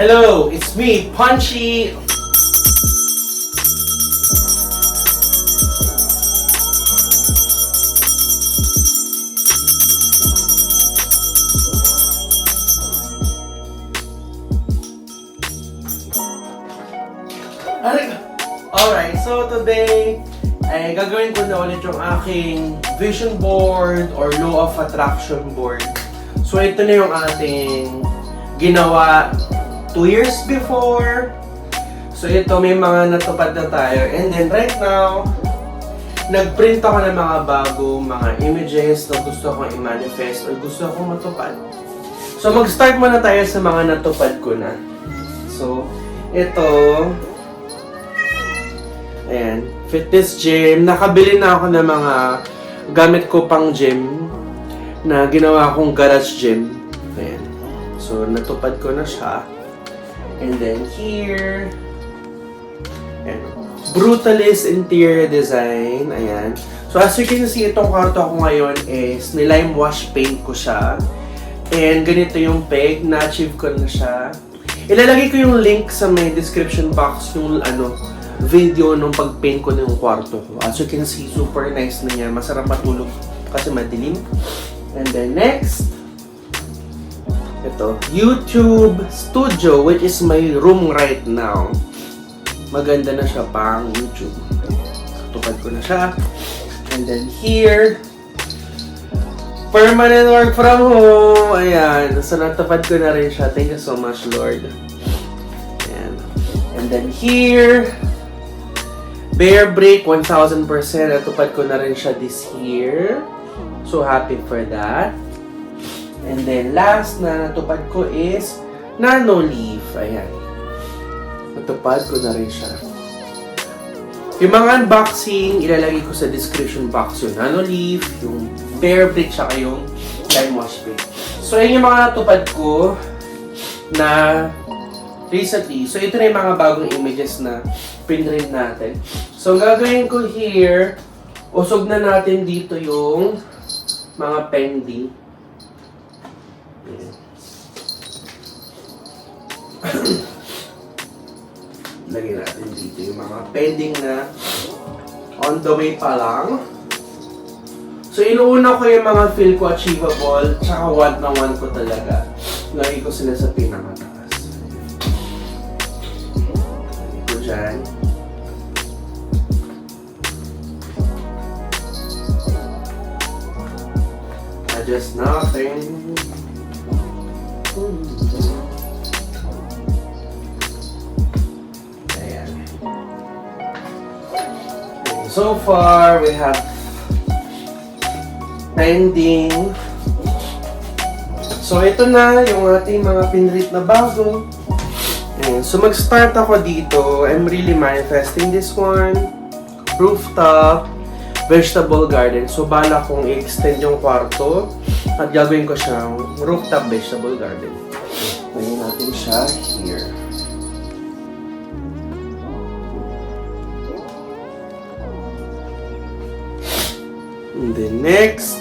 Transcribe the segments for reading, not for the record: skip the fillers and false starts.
Hello, it's me, Punchy. Alright, so today ay gagawin ko na ulit yung aking vision board or law of attraction board. So ito na yung ating ginawa 2 years before. So ito, may mga natupad na tayo. And then right now, nagprint ako ng mga bagong mga images na gusto kong i-manifest or gusto kong matupad. So mag-start muna tayo sa mga natupad ko na. So ito, ayan, fitness gym. Nakabili na ako ng mga gamit ko pang gym na ginawa kong garage gym. Ayan. So natupad ko na siya. And then here, ayan, Brutalist interior design. Ayan. So as you can see, itong kwarto ko ngayon is nilime wash paint ko siya. And ganito yung peg. Na-achieve ko na siya. Ilalagay ko yung link sa may description box yung video nung pag-paint ko ng kwarto ko. As you can see, super nice na yan. Masarap matulog kasi madilim. And then next, ito, YouTube Studio, which is my room right now. Maganda na siya pang YouTube. Tupad ko na siya. And then here, permanent work from home. Ayan. So natupad ko na rin siya. Thank you so much, Lord. Ayan. And then here, Bear Brick 1000%. Natupad ko na rin siya this year. So happy for that. And then last na natupad ko is Nano Leaf. Ayan. Natupad ko na rin siya. Yung mga unboxing, ilalagay ko sa description box yung Nano Leaf, yung Bear Brick, saka yung lime wash paint. So yun yung mga natupad ko na recently. So ito na yung mga bagong images na pinrint natin. So gagawin ko here, usog na natin dito yung mga pending. Lagyan natin dito yung mga pending na on the way pa lang. So inuuna ko yung mga feel ko achievable, tsaka want na want ko talaga. Lagay ko sila sa pinakataas. Lagay ko dyan. Adjust nothing. Ayan. So far, we have pending. So, ito na yung ating mga pinrint na bago. Ayan. So, mag-start ako dito. I'm really manifesting this one. Rooftop vegetable garden. So, bala kong i-extend yung kwarto at gagawin ko siyang rooftop vegetable garden. Lagyan natin siya here. And then next,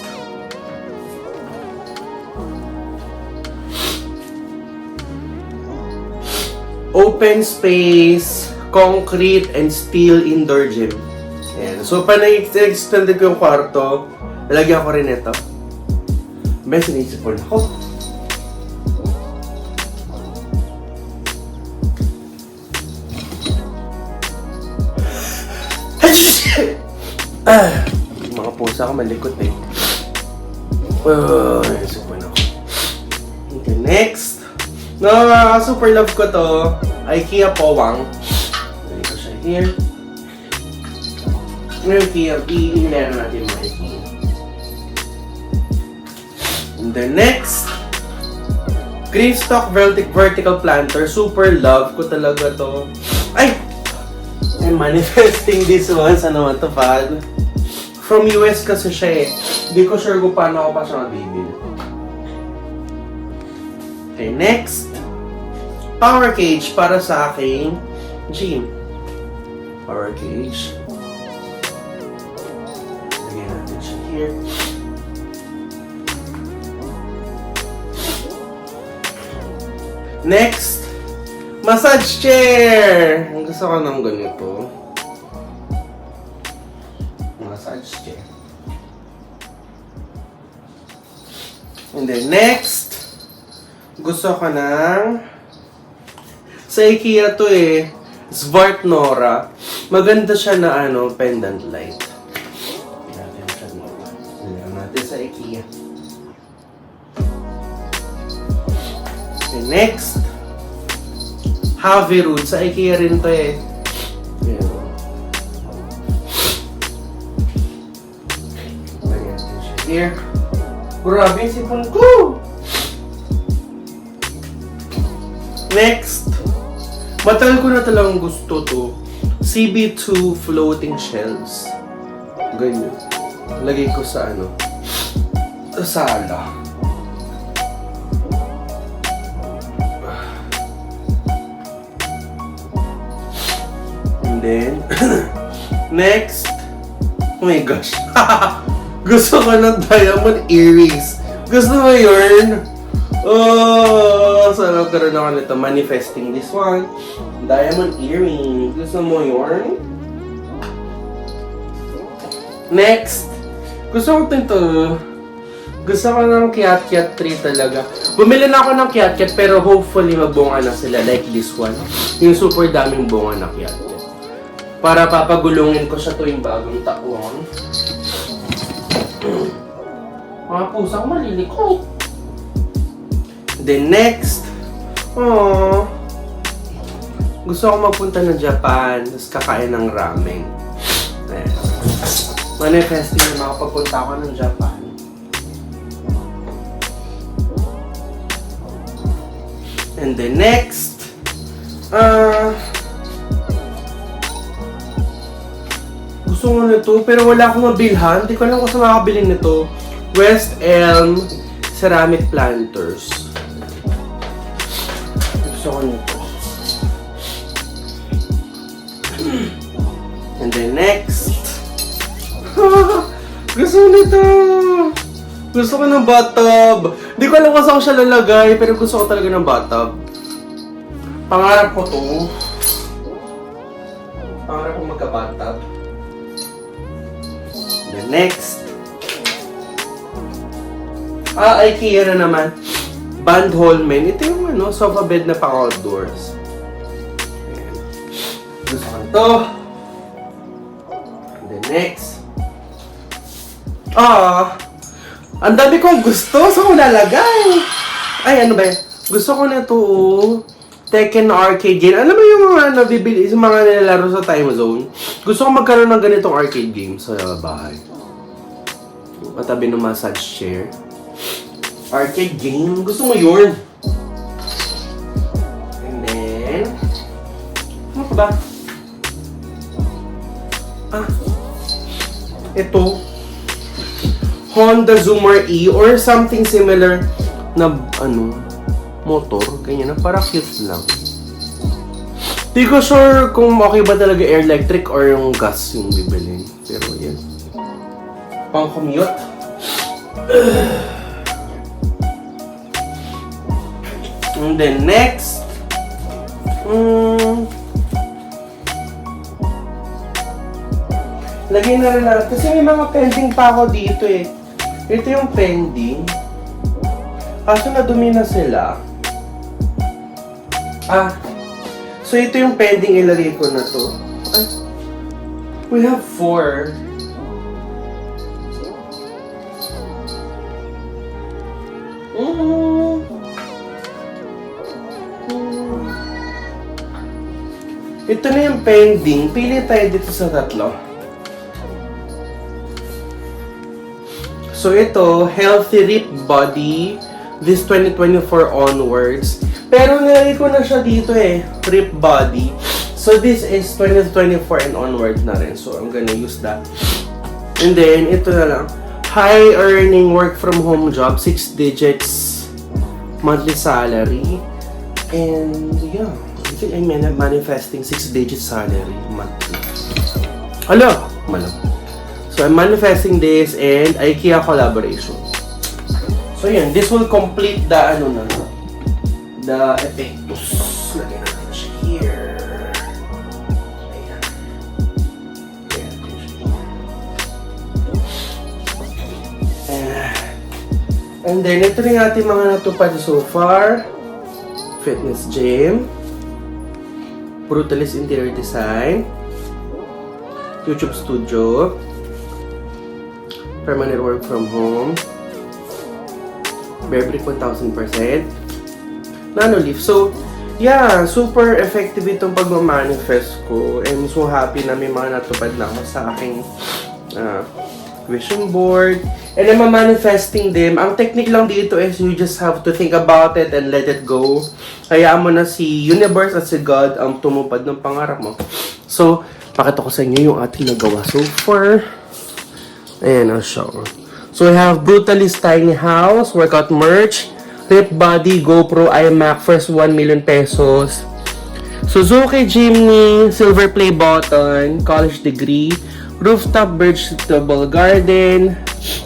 open space, concrete, and steel indoor gym. Ayan. So, pa na-extend ko yung kwarto, lalagyan ko rin ito. May sinisip ko na ako. Mga pusa ko malikot eh. Naisip ko na ako. Okay, next. No, super love ko to. IKEA Powang. Lagay ko siya here. Ngayon, i-meron natin mga IKEA. And then next, Greenstock vertical planter. Super love ko talaga to. Ay! I'm manifesting this one. Sana matupad. From US kasi siya eh. Hindi ko sure kung paano ako pa siya mabibili. Okay, next. Power cage para sa aking gym. Power cage. Lagyan natin siya here. Next, Massage chair! Ang gusto ko ng ganito. Massage chair. And then next, gusto ko ng sa IKEA to eh. Svart Nora. Maganda siya na pendant light. Lagyan natin sa IKEA. And next, Haverud. Sa IKEA rin to eh. Ayan. Lagyan natin siya here. Grabe yung sipon ko! Next, matagal ko na talagang gusto to. CB2 floating shelves. Ganyan. Lagay ko sa sa sala. And then, next, oh my gosh. Gusto ko ng diamond earrings. Gusto mo yun? Oh, so nagkaroon ako nito. Manifesting this one. Diamond earrings. Gusto mo yun? Next. Gusto ko ito. Gusto ko ng Kiat tree talaga. Bumili na ako ng Kiat pero hopefully magbunga na sila like this one. Yung super daming bunga na Kiat. Para papagulungin ko siya tuwing bagong taon. Mga pusang malilikot. Then next, gusto ko magpunta ng Japan, tapos kakain ng ramen. Manifesting na makapagpunta ako ng Japan. And then next, gusto ko nito, pero wala akong mabilhan. Hindi ko alam kung saan makakabili nito. West Elm Ceramic Planters. Gusto ko nito. And then next, gusto ko nito. Gusto ko ng bathtub. Hindi ko alam kung saan ko siya lalagay, pero gusto ko talaga ng bathtub. Pangarap ko to. Pangarap ko magka-bathtub. The next, IKEA na naman. Band Holmen. Ito yung sofa bed na pang-outdoors. Ayan. Gusto ko ito. The next. Ang dami kong gusto. Saan ko lalagay? Ay, ano ba yan? Gusto ko na ito. Tekken arcade game. Alam mo yung mga nabibili, yung mga nilalaro sa time zone? Gusto ko magkaroon ng ganitong arcade game sa bahay. Matabi ng massage chair. Arcade game. Gusto mo yun? And then, ano ka ba? Ito. Honda Zoomer E or something similar na, motor. Ganyan na. Para cute lang. Di ko sure kung okay ba talaga air electric or yung gas yung bibilin. Pero yan. Pang commute. And then next, lagay na rin natin. Kasi may mga pending pa ako dito eh. Ito yung pending. Kaso nadumi na sila. So ito yung pending, ilagay ko na to. We have 4. Ito na yung pending. Pili tayo dito sa 3. So ito, healthy rip body. This 2024 onwards. Pero nilagay ko na siya dito eh. Rip body. So this is 2024 and onwards na rin. So I'm gonna use that. And then, ito na lang. High earning work from home job. 6 digits monthly salary. And yeah. I think I'm manifesting 6-digit salary monthly. Hello! Malam. So I'm manifesting this and IKEA collaboration. So yan, this will complete the the effectus. Lagyan natin siya. And then, ito rin ating mga natupad so far. Fitness gym. Brutalist interior design. YouTube studio. Permanent work from home. Bearbrick 1000%. Nanoleaf. So, yeah, super effective itong pagmamanifest ko. I'm so happy na may mga natupad na ako sa aking vision board. And I'm manifesting them. Ang technique lang dito is you just have to think about it and let it go. Hayaan mo na si universe at si God ang tumupad ng pangarap mo. So, pakita ko sa inyo yung ating nagawa so far. Ayan, I'll show. So, we have Brutalist Tiny House, workout merch, Rip Body, GoPro, iMac, first 1 million pesos. Suzuki Jimny, silver play button, college degree, rooftop vegetable garden,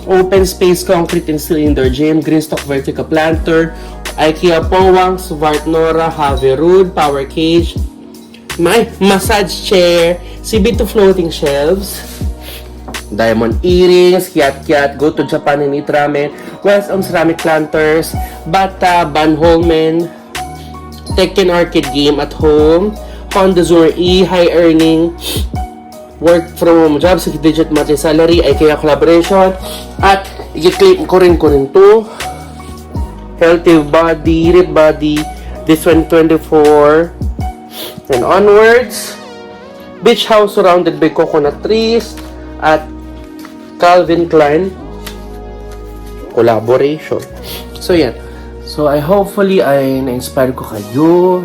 open space concrete and steel indoor gym, Greenstock vertical planter, IKEA Powang, Svart Nora, Have Rood, power cage, my massage chair, CB2 floating shelves, diamond earrings, Kiat, Go to Japan and eat ramen, West on ceramic planters, Bata, Van Holmen, Tekken arcade game at home, Honda Zor E, high earning, work from home job, 6-digit monthly salary, IKEA collaboration, at i-claim ko rin to, healthy body, rip body, this 2024, and onwards, beach house surrounded by coconut trees, at Calvin Klein collaboration. So yan. So hopefully ay na-inspire ko kayo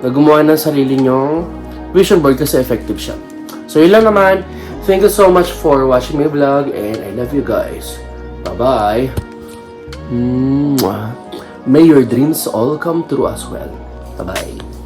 na gumawa ng sarili nyong vision board kasi effective siya. So yun lang naman. Thank you so much for watching my vlog and I love you guys. Bye-bye. May your dreams all come true as well. Bye-bye.